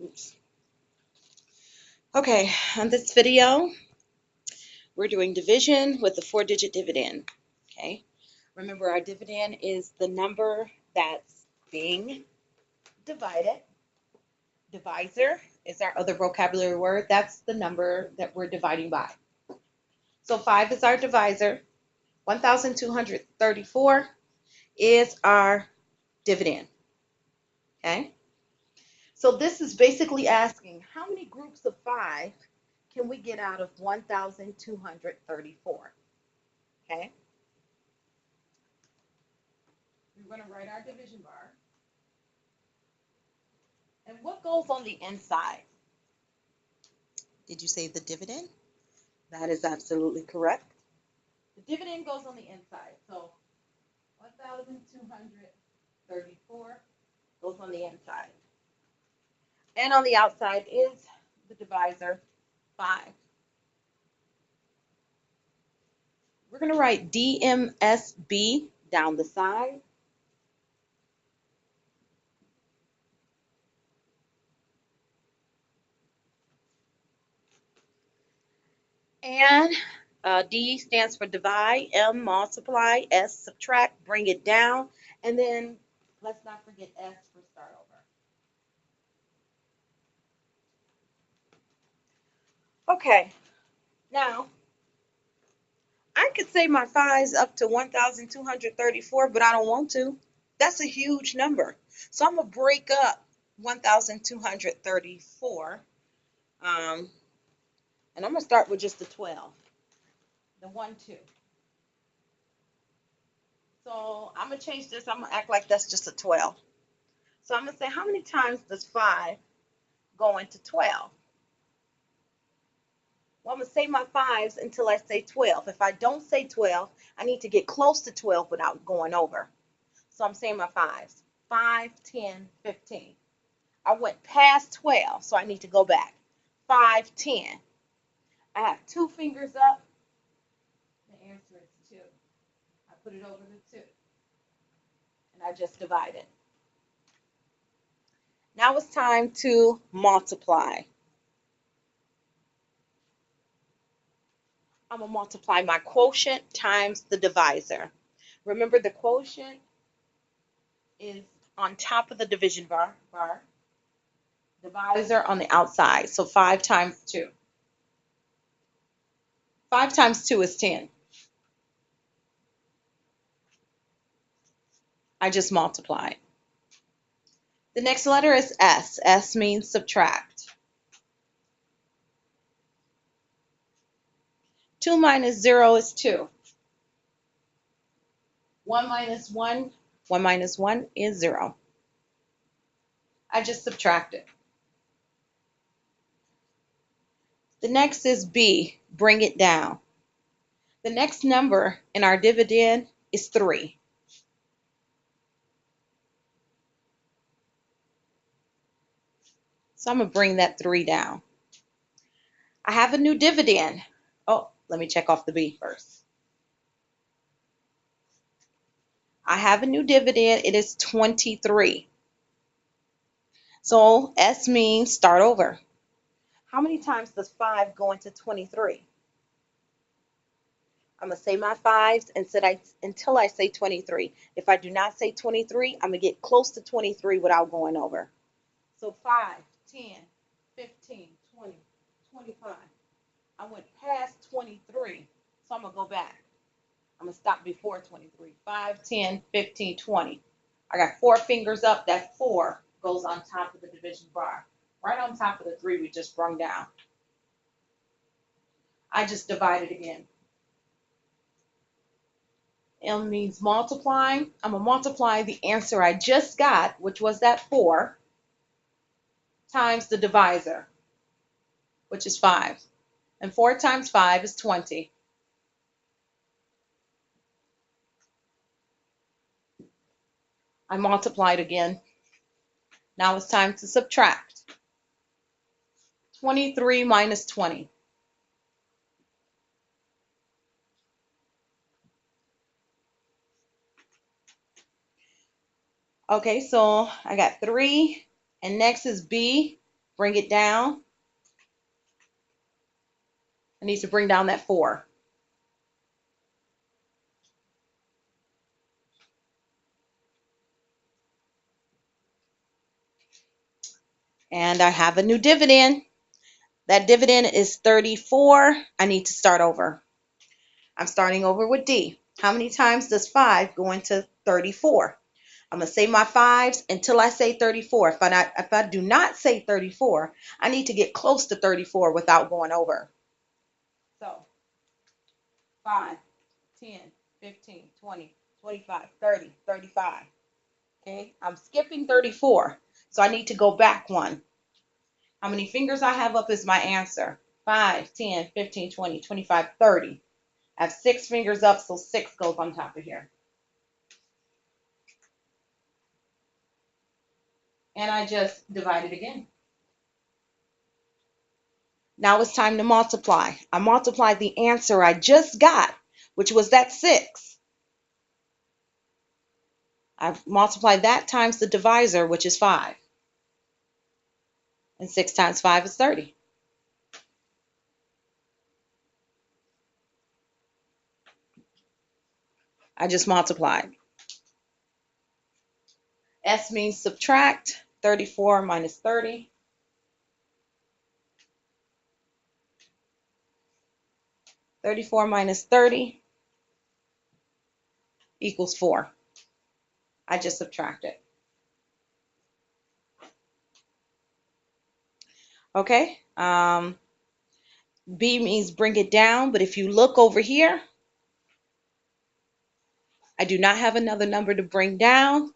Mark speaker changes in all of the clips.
Speaker 1: Oops. Okay, on this video, we're doing division with the 4-digit dividend. Okay, remember our dividend is the number that's being divided. Divisor is our other vocabulary word. That's the number that we're dividing by. So 5 is our divisor. 1,234 is our dividend. Okay, so this is basically asking how many groups of 5 can we get out of 1,234? Okay, we're going to write our division bar. And what goes on the inside? Did you say the dividend? That is absolutely correct. The dividend goes on the inside. So 1,234 goes on the inside. And on the outside is the divisor 5. We're going to write DMSB down the side. And D stands for divide, M multiply, S subtract, bring it down, and then let's not forget S for start over. Okay, now I could say my 5's up to 1,234, but I don't want to. That's a huge number. So I'm going to break up 1,234, and I'm going to start with just the 12, the 1, 2. So I'm going to change this. I'm going to act like that's just a 12. So I'm going to say, how many times does 5 go into 12? Well, I'm going to say my 5's until I say 12. If I don't say 12, I need to get close to 12 without going over. So I'm saying my 5's. 5, 10, 15. I went past 12, so I need to go back. 5, 10. I have 2 fingers up. The answer is 2. I put it over the 2. And I just divide it. Now it's time to multiply. I'm going to multiply my quotient times the divisor. Remember, the quotient is on top of the division bar. Divisor on the outside. So 5 times 2. 5 times 2 is 10. I just multiplied. The next letter is S. S means subtract. 2 minus 0 is 2. 1 minus 1, 1 minus 1 is 0. I just subtracted. The next is B. Bring it down. The next number in our dividend is 3. So I'm going to bring that 3 down. I have a new dividend. Oh, let me check off the B first. I have a new dividend. It is 23. So S means start over. How many times does 5 go into 23? I'm going to say my 5's until I say 23. If I do not say 23, I'm going to get close to 23 without going over. So 5, 10, 15, 20, 25. I went past 23, so I'm going to go back. I'm going to stop before 23. 5, 10, 15, 20. I got 4 fingers up. That 4 goes on top of the division bar. Right on top of the 3 we just brung down. I just divided again. M means multiplying. I'm going to multiply the answer I just got, which was that 4, times the divisor, which is 5. And 4 times 5 is 20. I multiplied again. Now it's time to subtract. 23 minus 20. Okay, so I got 3, and next is B. Bring it down. I need to bring down that 4. And I have a new dividend. That dividend is 34. I need to start over. I'm starting over with D. How many times does 5 go into 34? I'm going to say my 5s until I say 34. If I do not say 34, I need to get close to 34 without going over. So 5, 10, 15, 20, 25, 30, 35. Okay, I'm skipping 34. So I need to go back one. How many fingers I have up is my answer. 5, 10, 15, 20, 25, 30. I have 6 fingers up, so 6 goes on top of here. And I just divide it again. Now it's time to multiply. I multiplied the answer I just got, which was that 6. I've multiplied that times the divisor, which is 5. And 6 times 5 is 30. I just multiplied. S means subtract. 34 minus 30. 34 minus 30 equals 4. I just subtracted. Okay. B means bring it down, but if you look over here, I do not have another number to bring down.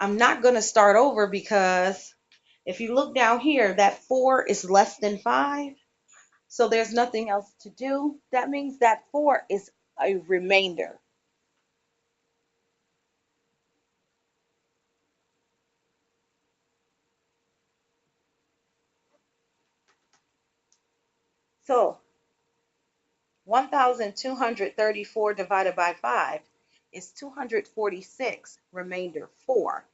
Speaker 1: I'm not going to start over because if you look down here, that 4 is less than 5. So there's nothing else to do. That means that 4 is a remainder. So 1,234 divided by 5 is 246, remainder 4.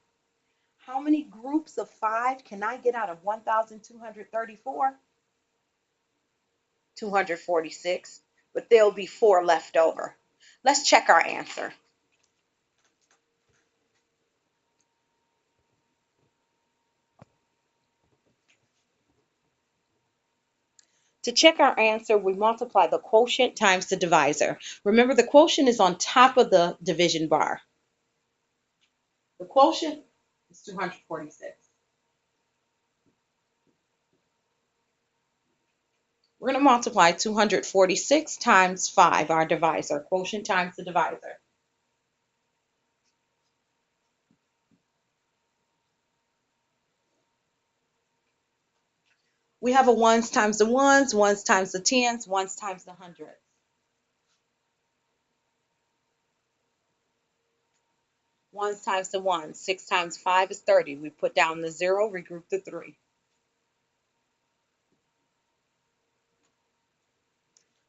Speaker 1: How many groups of 5 can I get out of 1,234? 246, but there'll be 4 left over. Let's check our answer. To check our answer, we multiply the quotient times the divisor. Remember, the quotient is on top of the division bar. The quotient is 246. We're going to multiply 246 times 5, our divisor. Quotient times the divisor. We have a ones times the ones times the tens, ones times the hundreds. Ones times the ones. 6 times 5 is 30. We put down the 0, regroup the 3.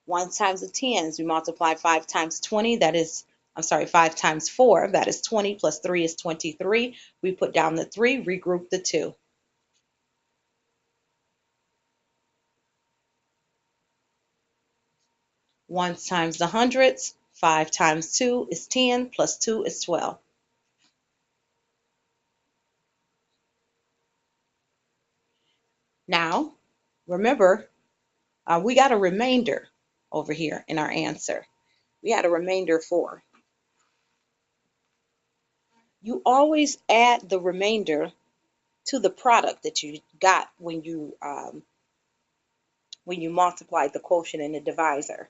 Speaker 1: Ones times the tens. We multiply 5 times 20. That is, 5 times 4. That is 20 plus 3 is 23. We put down the 3, regroup the 2. Ones times the hundreds. 5 times 2 is 10 plus 2 is 12. Now, remember, we got a remainder over here in our answer. We had a remainder 4. You always add the remainder to the product that you got when you multiplied the quotient and the divisor.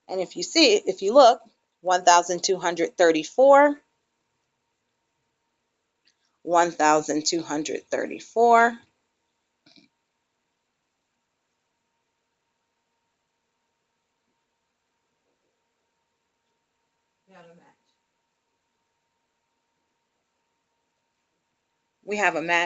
Speaker 1: And if you look, 1,234, 1,234. We have a match.